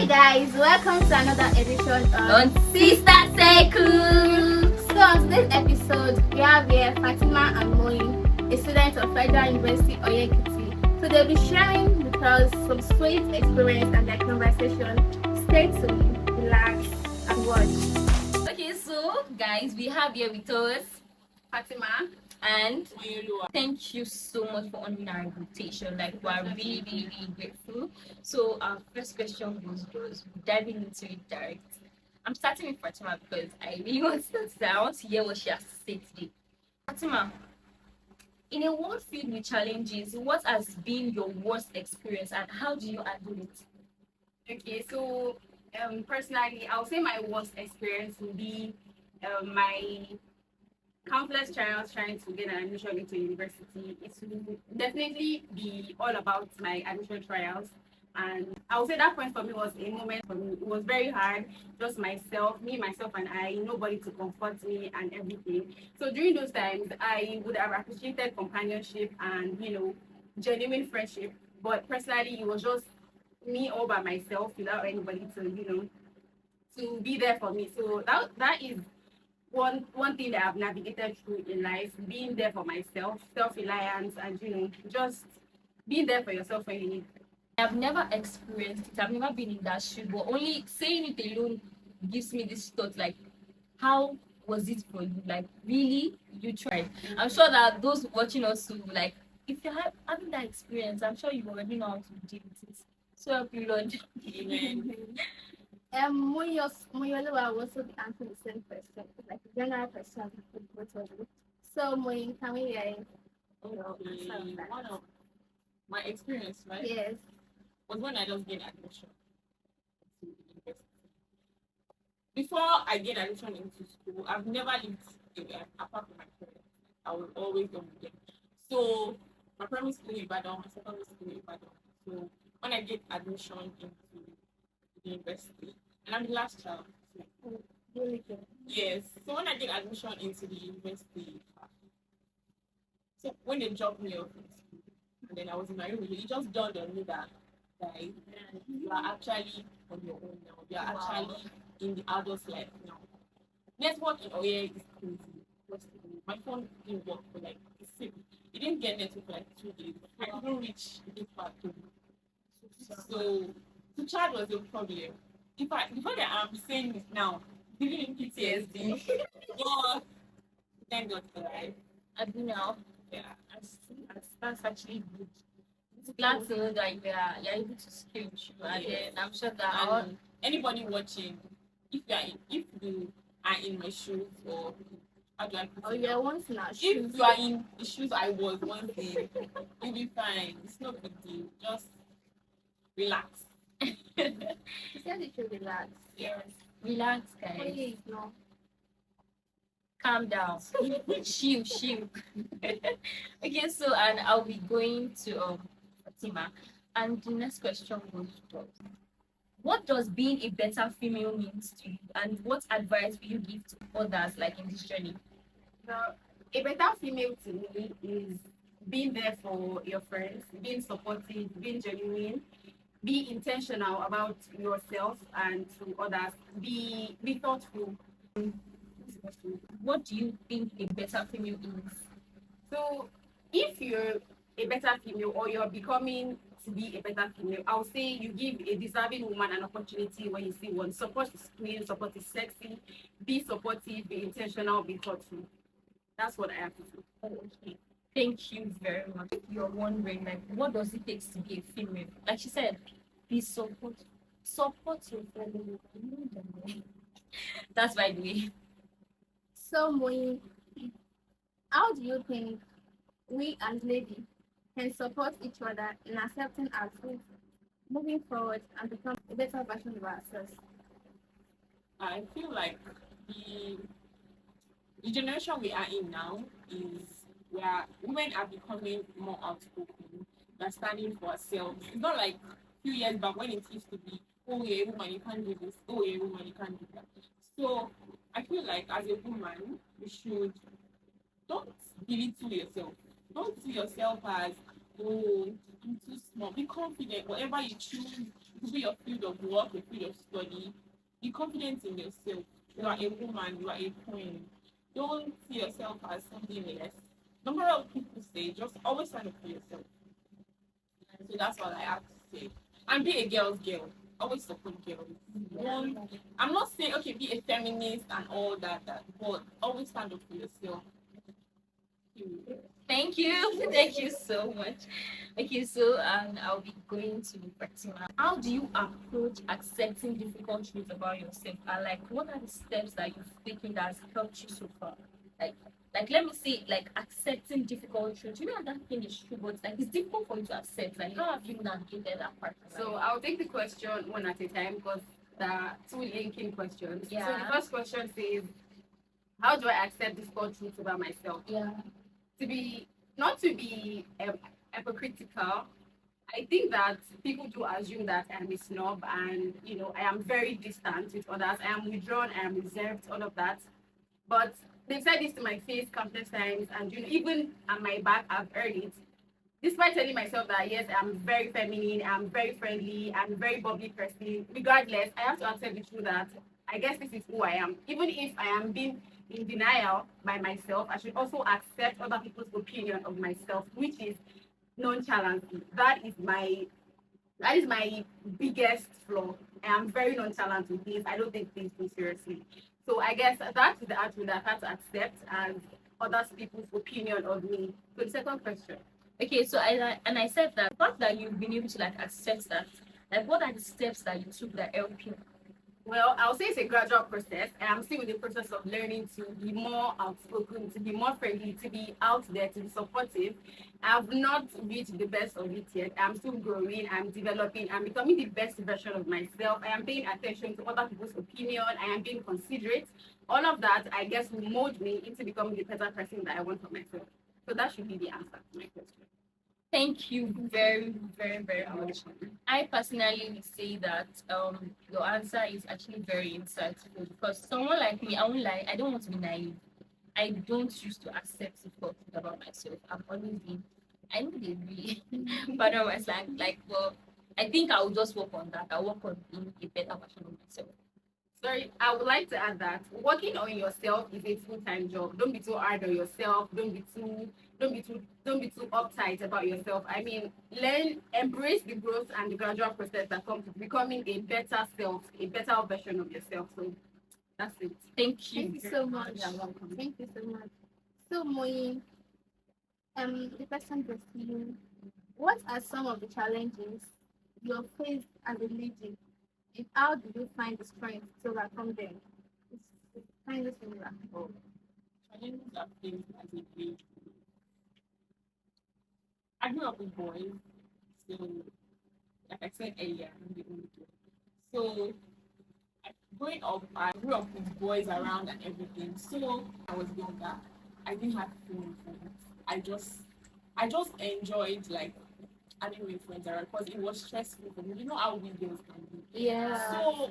guys, welcome to another edition on of Sisterscircle. So on today's episode, we have here Fatima and Moyin, a student of Federal University Oyekiti. So they'll be sharing with us some sweet experience and their conversation. Stay tuned, relax, and watch. Okay, so guys, we have here with us Fatima and thank you so much for honoring our invitation. Like, we are really, really, really grateful. So our first question goes diving into it direct. I'm starting with Fatima because I really want to hear what she has to say today. Fatima, in a world filled with challenges, what has been your worst experience and how do you handle it? Okay, so personally, I'll say my worst experience would be my countless trials trying to get an admission into university. It will definitely be all about my admission trials. And I would say that point for me was a moment for me. It was very hard, just myself, myself, and I, nobody to comfort me and everything. So during those times, I would have appreciated companionship and, genuine friendship. But personally, it was just me all by myself without anybody to be there for me. So that is one thing that I've navigated through in life, being there for myself, self-reliance, and just being there for yourself when you need. I've never experienced it. I've never been in that shoe, but only saying it alone gives me this thought, like, how was it for you? Like, really, you tried. I'm sure that those watching us who, like, if you're having that experience, I'm sure you already know how to deal with it. So help you, Lord. Amen. Moyolo will also be answering the same question, like a general question for both of you. So Moyin, can we hear you? One of my experience, right? Yes. Was when I just gained admission to university. Before I gained admission into school, I've never lived anywhere apart from my parents. I was always done with them. So my primary school in Ibadan, my secondary school in Ibadan. So when I get admission into the university, and I'm the last child. So, Really good. yes. So when I get admission into the university, so when they dropped me off in school, and then I was in my room, it just dawned on me that you are actually on your own now. You are actually in the adult life now. Network in Oye is crazy. My phone didn't work for like it didn't get network for like 2 days. I couldn't reach this part of it. So to charge was a problem. Before that I'm saying this now, giving PTSD. But thank God for life. I do now. Yeah. That's actually good. It's glad to know that you're able to scale through, and then I'm sure that anybody watching, if you are in my shoes, or how do I put it? You're once in our shoes. If you are in the shoes I was once in, you'll be fine. It's not a big deal. Just relax. You said you should relax. Yes. Relax, guys. Okay, no. Calm down. Chill. Okay, so and I'll be going to Fatima, and the next question goes to what does being a better female means to you, and what advice will you give to others like in this journey? Now, a better female to me is being there for your friends, being supportive, being genuine, be intentional about yourself and to others, be thoughtful. What do you think a better female is? So if you're a better female or you're becoming to be a better female, I'll say you give a deserving woman an opportunity when you see one. Support is clean, support is sexy, be supportive, be intentional, be thoughtful. That's what I have to say. Okay. Thank you very much. If you're wondering, like, what does it take to be a female? Like she said, be support your fellow women. That's by the way. So Moyin, how do you think we as ladies can support each other in accepting our truth, moving forward and become a better version of ourselves? I feel like the generation we are in now is where women are becoming more outspoken. They're standing for ourselves. It's not like a few years back when it used to be, oh, you're a woman, you can't do this. Oh, you're a woman, you can't do that. So I feel like as a woman, you should don't belittle yourself. Don't see yourself as, oh, I'm too small. Be confident. Whatever you choose, it could be your field of work, your field of study. Be confident in yourself. You are a woman, you are a queen. Don't see yourself as something less. No matter what people say, just always stand up for yourself. So that's what I have to say. And be a girl's girl. Always support girls. I'm not saying okay, be a feminist and all that, but always stand up for yourself. Thank you. Thank you so much. Okay, so I'll be going to Fatima. How do you approach accepting difficult truths about yourself? And like, what are the steps that you've taken that has helped you so far? Like, let me say, like accepting difficult truths. You know that thing is true, but like it's difficult for you to accept. Like, how have you navigated that part? So I'll take the question one at a time because there are two linking questions. Yeah. So the first question says, how do I accept difficult truths about myself? Yeah. Not to be hypocritical, I think that people do assume that I'm a snob and I am very distant with others. I am withdrawn, I am reserved, all of that. But they've said this to my face countless times, and even at my back, I've heard it. Despite telling myself that yes, I'm very feminine, I'm very friendly, I'm a very bubbly person, regardless, I have to accept the truth that I guess this is who I am. Even if I am being in denial by myself, I should also accept other people's opinion of myself, which is nonchalance. That is my biggest flaw. I am very nonchalant with things. I don't take things too seriously. So I guess that's the attitude that I have to accept and other people's opinion of me. So the second question. Okay, so I said that fact that you've been able to like accept that, like what are the steps that you took that help you? Well, I'll say it's a gradual process. I am still in the process of learning to be more outspoken, to be more friendly, to be out there, to be supportive. I've not reached the best of it yet. I'm still growing, I'm developing, I'm becoming the best version of myself. I am paying attention to other people's opinion, I am being considerate. All of that, I guess, will mold me into becoming the better person that I want for myself. So that should be the answer to my question. Thank you very, very, very much. I personally would say that your answer is actually very insightful because someone like me, I won't lie, I don't want to be naive. I don't used to accept difficult things about myself. I've always been, I know they really, but I was like, well, I think I will just work on that. I'll work on being a better version of myself. Sorry, I would like to add that working on yourself is a full-time job. Don't be too hard on yourself. Don't be too uptight about yourself. I mean, embrace the growth and the gradual process that comes with becoming a better self, a better version of yourself. So that's it. Thank you. Thank you so much. You're welcome. Thank you so much. So Moyin, the question goes to you. What are some of the challenges you have faced as a lady? And how do you find the strength to overcome them? It's kind of similar. Challenges are things as a grade. I grew up with boys, so like I said earlier, I'm the only girl. So growing up, I grew up with boys around and everything. So I was younger. I didn't have female friends. I just enjoyed like having with friends around because it was stressful for me. You know how we girls can be. Yeah. So,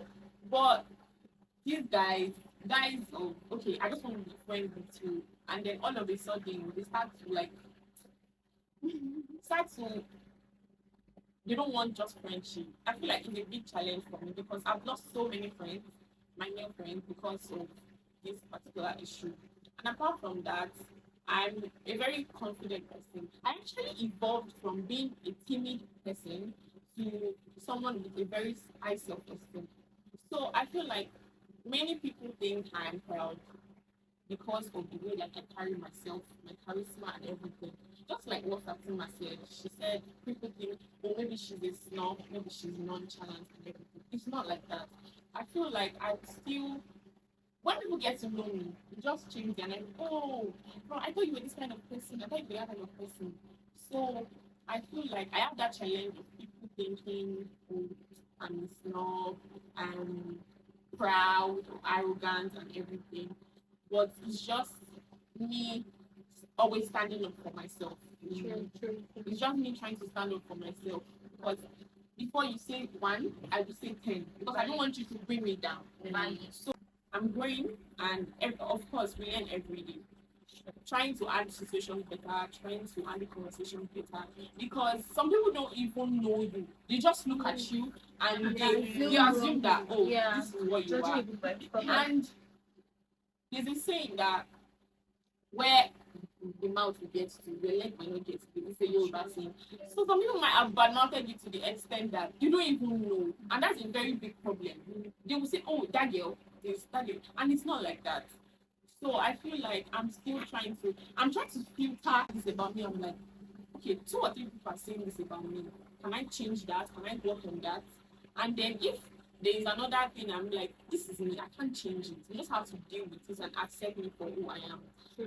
but these guys, oh, okay, I just want to be friends with you, and then all of a sudden they start to like they don't want just friendship. I feel like it's a big challenge for me because I've lost so many friends, my male friends, because of this particular issue. And apart from that, I'm a very confident person. I actually evolved from being a timid person to someone with a very high self-esteem. So I feel like many people think I'm proud because of the way that I carry myself, my charisma and everything. Just like what Fatima said, she said people think, oh, maybe she's a snob, maybe she's nonchalant and everything. It's not like that. I feel like I still, when people get to know me, it just changes and I'm, oh, bro, I thought you were this kind of person. I thought you were that kind of person. So I feel like I have that challenge of people thinking, oh, I'm a snob, I'm proud, arrogant and everything. But it's just me always standing up for myself. True. It's just me trying to stand up for myself. Because before you say one, I will say 10. Because I don't want you to bring me down. So I'm growing, and of course, we learn every day. trying to add situation better, trying to add the conversation better. Because some people don't even know you. They just look at you and they assume that, oh, Yeah. this is what you Judging are. people by cover. And there's a saying that where the mouth will get to, the leg might not get to. They say Yoruba saying. So some people might have badmouthed you to the extent that you don't even know, and that's a very big problem. They will say, "Oh, that girl, that girl," and it's not like that. So I feel like I'm trying to filter this about me. I'm like, okay, 2 or 3 people are saying this about me. Can I change that? Can I work on that? And then if there is another thing, I'm like, this is me. I can't change it. You just have to deal with it and accept me for who I am.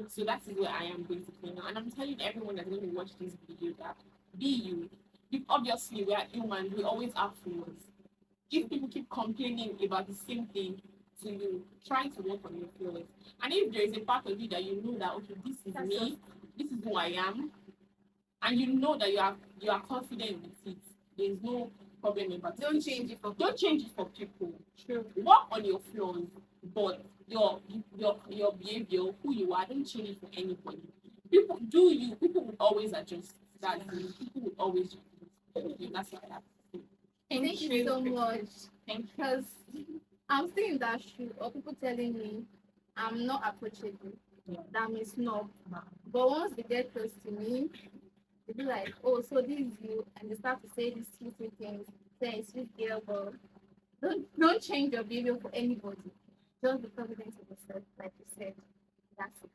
So that is where I am basically now. And I'm telling everyone that's going to watch this video that be you. If obviously we are human, we always have flaws. If people keep complaining about the same thing to you, try to work on your flaws. And if there is a part of you that you know that, okay, this is me, this is who I am, and you know that you are confident with it, there is no problem about it. Don't change it for people. True. Work on your flaws, but your behavior, who you are, don't change it for anybody. People will always adjust. That's it. People will always adjust. That's what I have to say. Thank you so much. Because I'm still in that shoe, or people telling me I'm not approachable, that I'm a snob. But once they get close to me, they be like, oh, so this is you, and they start to say these sweet things, say sweet girl, but don't change your behavior for anybody. Just be confident in yourself, like you said. That's it.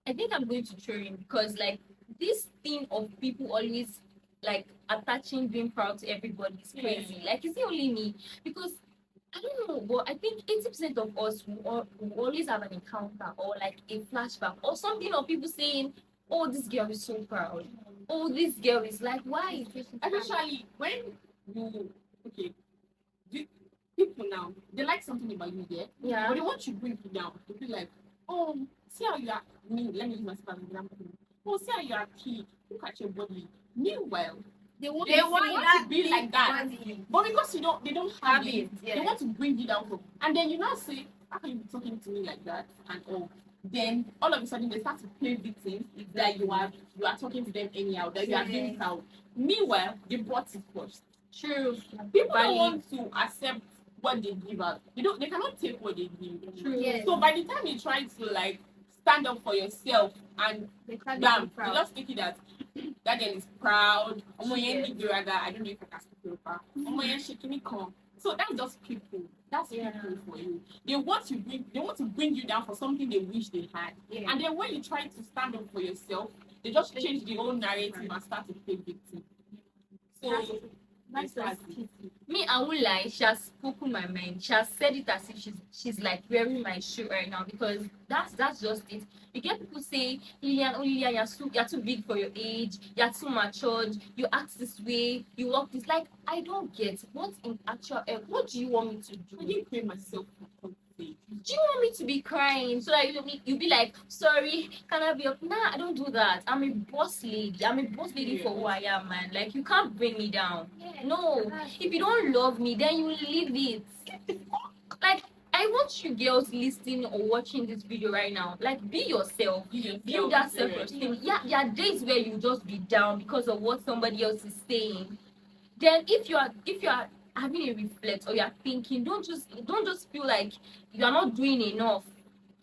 I think I'm going to throw in because like this thing of people always like attaching being proud to everybody is crazy. Like, is it only me? Because I don't know, but I think 80% of us will always have an encounter or like a flashback or something of people saying, oh, this girl is so proud. Oh, this girl is like, why is this? Especially when you people now, they like something about you there, but they want to bring you down. They feel like, oh, see how you are. Let me use myself as an example. Oh, see how you are key. Look at your body. Meanwhile, they want to be like that. Body. But because they don't have it, they want to bring you down. And then you now say, how can you be talking to me like that? And then all of a sudden they start to play victims that you are talking to them anyhow, that you are being proud. Meanwhile, they brought it first. True. People don't want to accept what they give out. They cannot take what they give. True. Yes. So by the time you try to like stand up for yourself and bam, you just think that girl is proud. I don't know if I can speak. So that's just people. That's people for you. They want to bring you down for something they wish they had. Yeah. And then when you try to stand up for yourself, they just change the whole narrative and start to play victim. So that's me, I won't lie, she has spoken my mind. She has said it as if she's like wearing my shoe right now, because that's just it. You get people say, Lilian, you're too big for your age, you're too matured, you act this way, you walk this. Like, I don't get what in actual what do you want me to do? I didn't pay myself for something. Do you want me to be crying so that you be like, sorry, can I be up? Nah, I don't do that. I'm a boss lady. I'm a boss lady for who I am, man. Like, you can't bring me down. No. If you don't love me, then you leave it. Like, I want you girls listening or watching this video right now. Like, be yourself. Build that self-esteem. Yeah, there are days where you just be down because of what somebody else is saying. Then if you are having a reflect or you're thinking, don't just feel like you are not doing enough.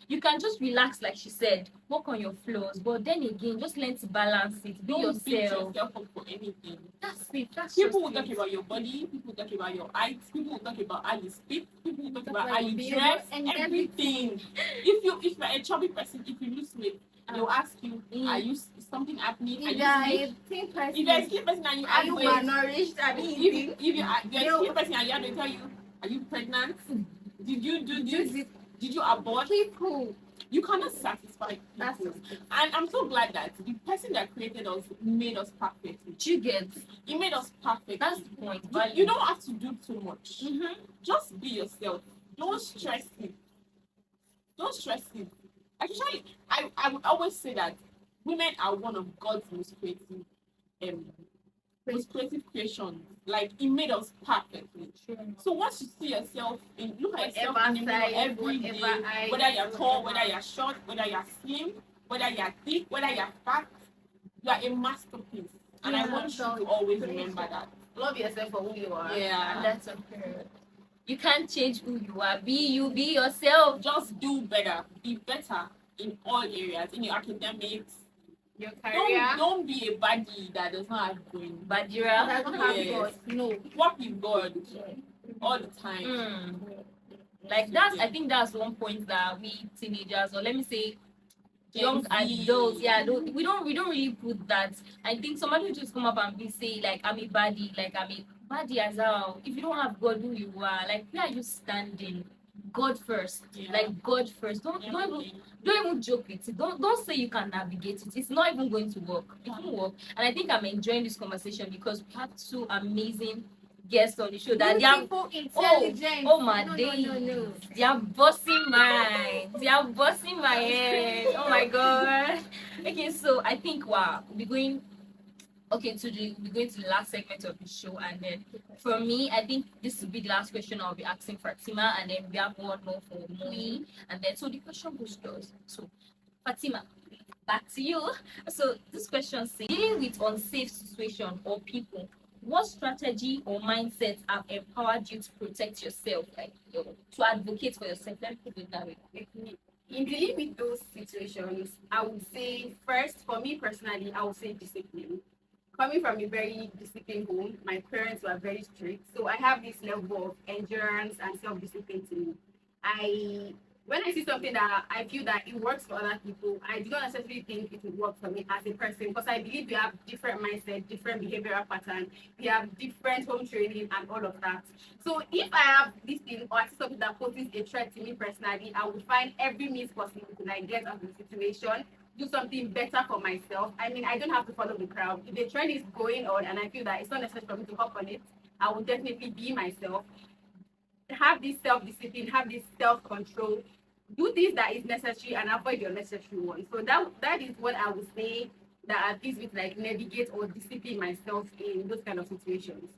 You can just relax, like she said, work on your flaws, but then again, just learn to balance it. Be yourself. Beat yourself up for anything. That's it. People will talk about your body. People will talk about your height. People will talk about how you speak. People will talk about how you dress and everything. If you're a chubby person, if you lose weight, they'll ask you, are you something happening? If you're a thin person and you are you malnourished? If you're a thin person and they tell you, are you pregnant? Did you do this? Did you abort? People. You cannot satisfy people. And I'm so glad that the person that created us made us perfect. You get? He made us perfect. That's the point. You don't have to do too much. Just be yourself. Don't stress it. Actually, I would always say that women are one of God's most creative creations. Like, He made us perfectly. So once you see yourself look at yourself in the mirror every day, whether you're tall, whether you're short, whether you're slim, whether you're thick, whether you're fat, you are a masterpiece. And I Yeah, want you so to always great. remember that. Love yourself for who you are. And Yeah. that's okay. You can't change who you are. Be you, be yourself. Just do better. Be better in all areas. In your academics. Your career. Don't be a baddie that does not have brain. Badira. That doesn't have Yes. God. No. Work with God all the time. Like that's, I think that's one point that we teenagers, or let me say young Gen Z. adults, we don't really put that. I think somebody will just come up and be say like I'm a baddie, like I'm a baddie as well. If you don't have God who you are, like where are you standing? God first. Yeah. Like God first. Don't even joke with it. Don't say you can navigate it. It's not even going to work. It won't work. And I think I'm enjoying this conversation because we have two amazing guests on the show that they are Beautiful, intelligent. oh my no, days. no. They are busting mine. They are busting my head. Oh my god. Okay, so I think we'll be going to the last segment of the show, and then for me, I think this will be the last question I'll be asking Fatima, and then we have one more for Moyin, and then so the question goes thus. So Fatima, back to you. So this question says, dealing with unsafe situation or people, what strategy or mindset have empowered you to protect yourself, like to advocate for yourself? Let me put it that way. In dealing with those situations, I would say first, for me personally, I would say discipline. Coming from a very disciplined home, my parents were very strict, so I have this level of endurance and self-discipline to me. When I see something that I feel that it works for other people, I do not necessarily think it would work for me as a person, because I believe we have different mindset, different behavioral pattern, we have different home training and all of that. So if I have this thing or I see something that poses a threat to me personally, I would find every means possible to like get out of the situation, do something better for myself. I mean, I don't have to follow the crowd. If the trend is going on and I feel that it's not necessary for me to hop on it, I will definitely be myself. Have this self-discipline, have this self-control, do things that is necessary and avoid the unnecessary ones. So that is what I would say that at least with like navigate or discipline myself in those kind of situations.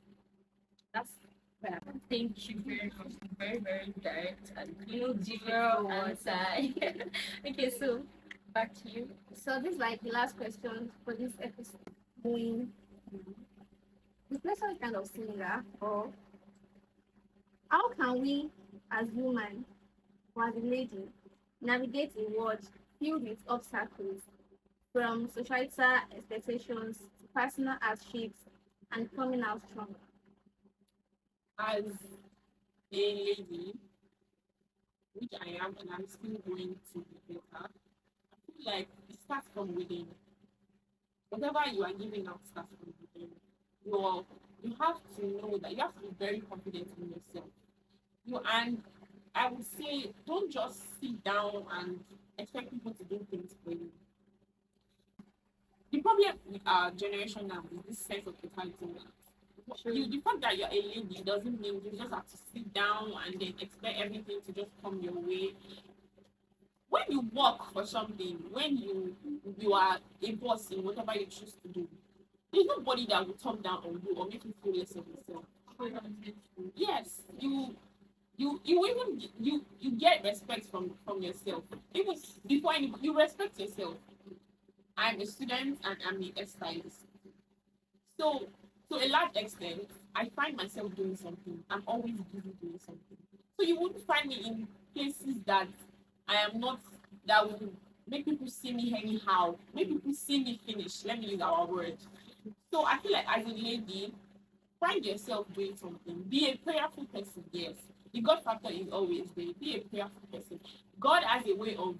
That's what I Thank you very much. Very, very direct and different answer. Okay, so back to you. So this is like the last question for this episode. The question is kind of similar. Or how can we, as women or as a lady, navigate a world filled with obstacles, from societal expectations to personal hardships, and coming out stronger? As a lady, which I am, and I'm still going to be better, I feel like it starts from within. Whatever you are giving out starts from within. You have to know that you have to be very confident in yourself. And I would say, don't just sit down and expect people to do things for you. The problem with our generation now is this sense of entitlement. The fact that you're a lady doesn't mean you just have to sit down and then expect everything to just come your way. When you work for something, when you are a boss in whatever you choose to do, there's nobody that will talk down on you or make you feel less of yourself. Yes, you get respect from yourself. Even before you respect yourself. I'm a student and I'm a stylist. So to a large extent, I find myself doing something. I'm always busy doing something. So you wouldn't find me in places that I am not, that will make people see me anyhow, make people see me finish. Let me use our word. So I feel like as a lady, find yourself doing something. Be a prayerful person, yes. The God factor is always there. Be a prayerful person. God has a way of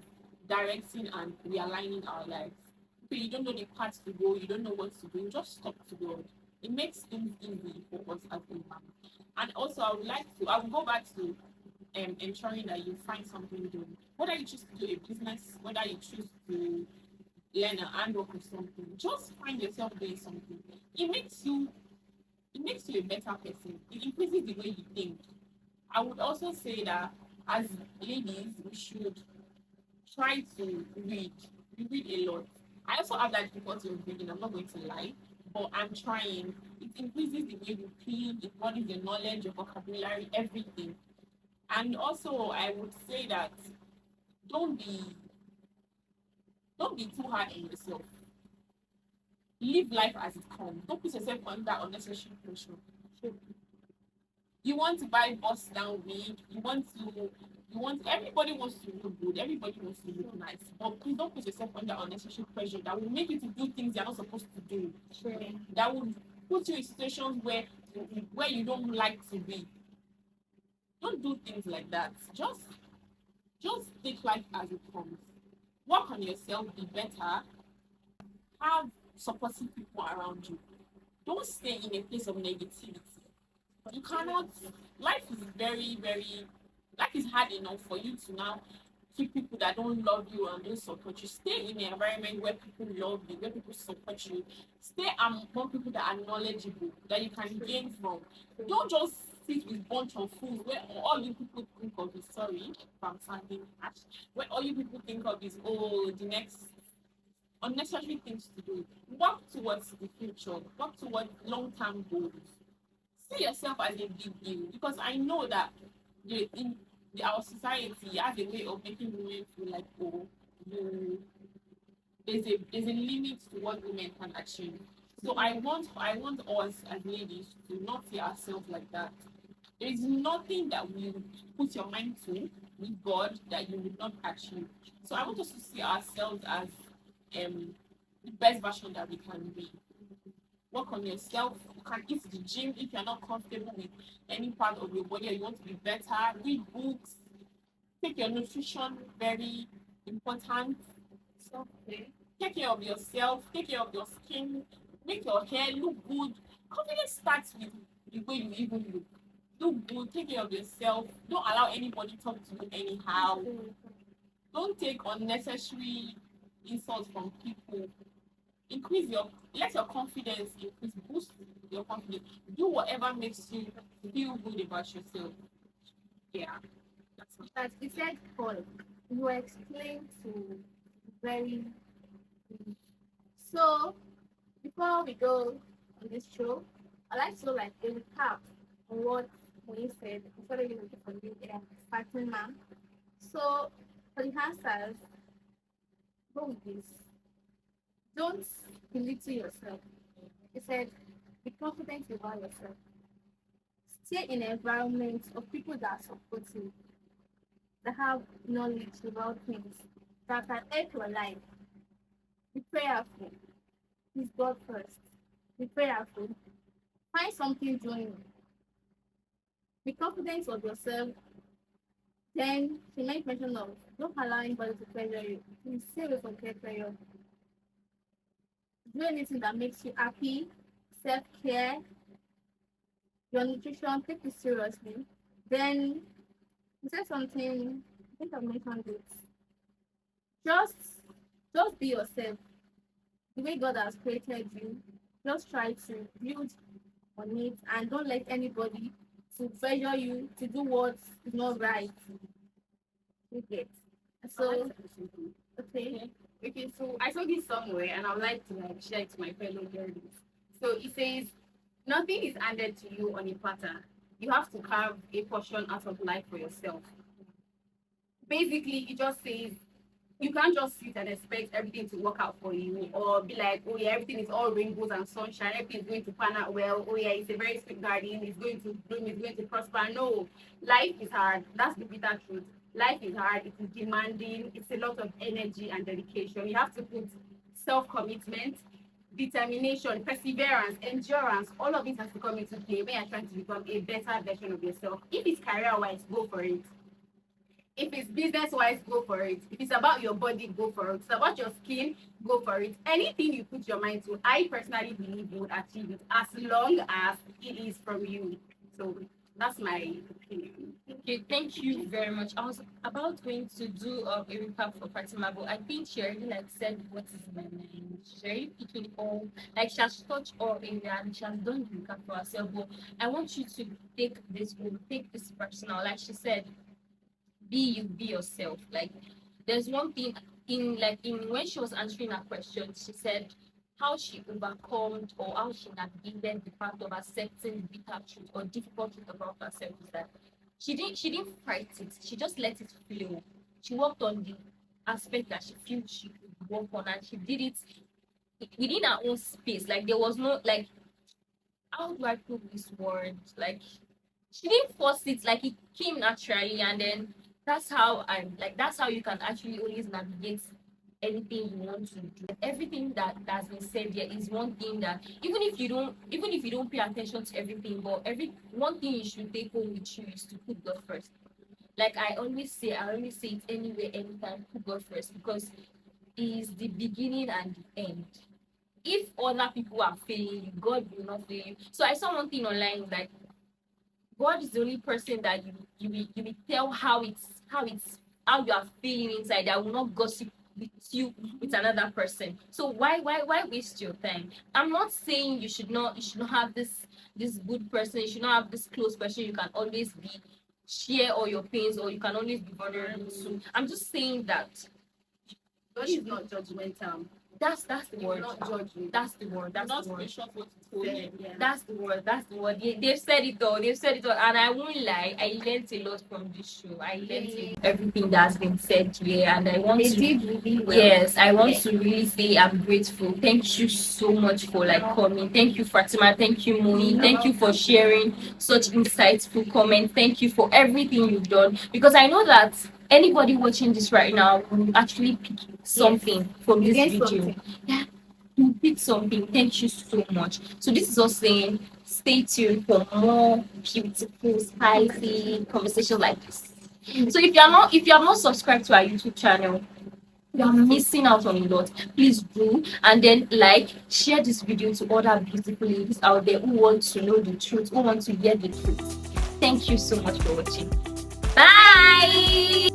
directing and realigning our lives. So you don't know the path to go, you don't know what to do, just talk to God. It makes things easy for us as women. And also I would go back to ensuring that you find something doing. Whether you choose to do a business, whether you choose to learn a handwork or something, just find yourself doing something. It makes you a better person. It increases the way you think. I would also say that as ladies, we should try to read. We read a lot. I also have that difficulty of reading, I'm not going to lie, but I'm trying. It increases the way you think, it broadens your knowledge, your vocabulary, everything. And also, I would say that don't Don't be too hard on yourself. Live life as it comes. Don't put yourself under unnecessary pressure. You want to buy bust down wig. Everybody wants to look good. Everybody wants to look nice. But please don't put yourself under unnecessary pressure that will make you to do things you're not supposed to do. Sure. That will put you in situations where you don't like to be. Don't do things like that. Just take life as it comes. Work on yourself, be better, have supportive people around you. Don't stay in a place of negativity. You cannot, life is very, very, life is hard enough for you to now keep people that don't love you and don't support you. Stay in an environment where people love you, where people support you. Stay among people that are knowledgeable, that you can gain from. Don't just sit with a bunch of fools where all you people think of is, sorry if I'm sounding harsh, where all you people think of is, oh, the next unnecessary things to do. Work towards the future, work towards long-term goals. See yourself as a big deal, because I know that our society has a way of making women feel like, oh, you, there's a limit to what women can achieve. So I want us as ladies to not see ourselves like that. There is nothing that you put your mind to with God that you will not achieve. So I want us to see ourselves as the best version that we can be. Work on yourself. You can eat the gym if you're not comfortable with any part of your body or you want to be better. Read books. Take your nutrition very important. So take care of yourself. Take care of your skin. Make your hair look good. Confidence starts with the way you even look. Look good. Take care of yourself. Don't allow anybody to talk to you anyhow. Don't take unnecessary insults from people. Let your confidence increase, boost your confidence. Do whatever makes you feel good about yourself. Yeah, that's it. But it said, Paul, you explained to very. So before we go on this show, I'd like to like a recap on what we said before we look for the Fatima. So for the answers, go with this. Don't belittle yourself. He said, be confident about yourself. Stay in an environment of people that support you, that have knowledge about things, that can help your life. Be prayerful. Please God first. Be prayerful. Find something doing. Be confident of yourself. Then she made mention of don't allow anybody to pressure you. Please stay away from peer pressure. Do anything that makes you happy, self-care, your nutrition, take it seriously. Then you said something, I think I mentioned it. Just be yourself. The way God has created you, just try to build on it and don't let anybody to pressure you to do what is not right. You get. So okay. Okay, so I saw this somewhere and I would like to like share it to my fellow girls. So it says, nothing is handed to you on a platter. You have to carve a portion out of life for yourself. Basically, it just says you can't just sit and expect everything to work out for you or be like, oh yeah, everything is all rainbows and sunshine, everything is going to pan out well, oh yeah, it's a very sweet garden, it's going to bloom, it's going to prosper. No, life is hard. That's the bitter truth. Life is hard, it is demanding, it's a lot of energy and dedication. You have to put self-commitment, determination, perseverance, endurance, all of it has to come into play when you're trying to become a better version of yourself. If it's career-wise, go for it. If it's business-wise, go for it. If it's about your body, go for it. If it's about your skin, go for it. Anything you put your mind to, I personally believe you would achieve it as long as it is from you. So that's my opinion. Okay, thank you very much. I was about going to do a recap for Fatima, but I think she already like said what is in my mind. She already picked it all. Like she has touched all areas and she has done the recap for herself. But I want you to take this personal. Like she said, be you, be yourself. Like there's one thing in when she was answering her question, she said how she overcome or how she navigated the part of accepting bitter truth or difficult truth about herself is that she didn't fight it. She just let it flow. She worked on the aspect that she feels she could work on, and she did it within her own space. Like there was no like, how do I put this word? Like she didn't force it, like it came naturally, and then that's how I'm like, that's how you can actually always navigate anything you want to do. Everything that's been said here is one thing that even if you don't pay attention to everything, but every one thing you should take home with you is to put God first. Like I always say it anywhere, anytime, put God first, because He is the beginning and the end. If other people are failing you, God will not fail you. So I saw one thing online, like God is the only person that you will tell how you are feeling inside. I will not gossip with you with another person. So why waste your time? I'm not saying you should not have this good person, you should not have this close person you can always be share all your pains, or you can always be vulnerable to. I'm just saying that God is not judgmental. that's the He will word. not judge you. That's the word. That's Not the word. patient what is holding. Yeah. That's the word. That's the word. They've said it all. They've said it all. And I won't lie. I learned a lot from this show. I learned everything that has been said here. And I want They to. did really well. Yes, I want to really say I'm grateful. Thank you so much for like coming. Thank you, Fatima. Thank you, Moyin. Thank you for sharing such insightful comments. Thank you for everything you've done. Because I know that anybody watching this right now will actually pick something from You this get video. something. Yeah, you pick something. Thank you so much. So this is us saying stay tuned for more beautiful, spicy conversations like this. So if you are not subscribed to our YouTube channel, you are missing out on a lot. Please do, and then like, share this video to other beautiful ladies out there who want to know the truth, who want to hear the truth. Thank you so much for watching. Bye.